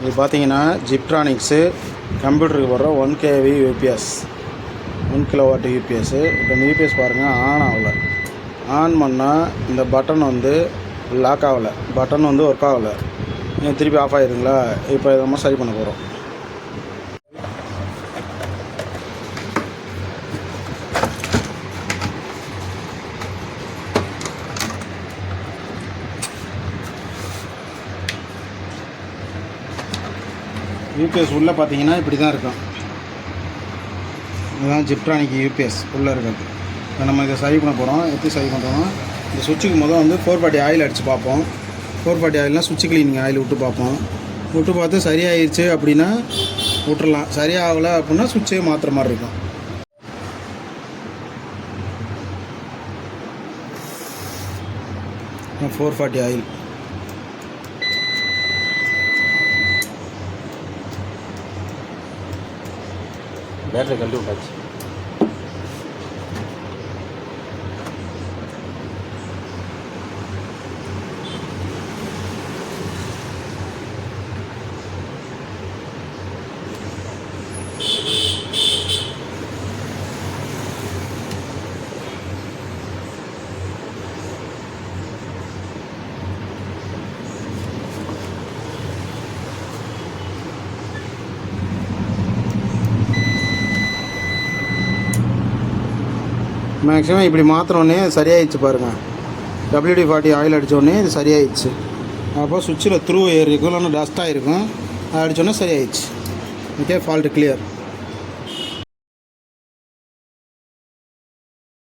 இது பார்த்தீங்கன்னா ஜிப்ட்ரானிக்ஸு கம்ப்யூட்டருக்கு போடுற 1 kV யூபிஎஸ் 1 kW யூபிஎஸ்ஸு. இப்போ இந்த யூபிஎஸ் பாருங்கள் ஆன் ஆகலை. ஆன் பண்ணால் இந்த பட்டன் வந்து லாக் ஆகலை, பட்டன் வந்து ஒர்க் ஆகலை, திருப்பி ஆஃப் ஆகிடுங்களா. இப்போ இதை நம்ம சரி பண்ண போகிறோம். யூபிஎஸ் உள்ளே பார்த்தீங்கன்னா இப்படி தான் இருக்கும். இதுதான் ஜிப்ட்ரானிக் யூபிஎஸ் உள்ளே இருக்குது. இப்போ நம்ம இதை சரி பண்ண போகிறோம். எப்படி சரி பண்ணுறோம்னா, இந்த சுவிட்சுக்கு முதல் வந்து 440 ஆயில் அடித்து பார்ப்போம். 440 ஆயில்னால் சுவிட்சு கிளீனிங் ஆயில் விட்டு பார்ப்போம். விட்டு பார்த்து சரியாயிடுச்சு அப்படின்னா விட்டுறலாம். சரியாகலை அப்படின்னா சுவிட்சே மாற்றுற மாதிரி இருக்கும். இப்போ 440 ஆயில் பேட்டரி கழட்டி விட்டாச்சு. மேக்ஸிமம் இப்படி மாற்றினோடனே சரியாயிடுச்சு பாருங்கள். WD-40 ஆயில் அடித்தோடனே இது சரியாயிடுச்சு. அப்போ சுவிட்சில் த்ரூ ஏறி இருக்கும், இல்லைன்னா டஸ்ட்டாக இருக்கும். அது அடித்தோடனே சரியாயிடுச்சு. Okay, fault clear.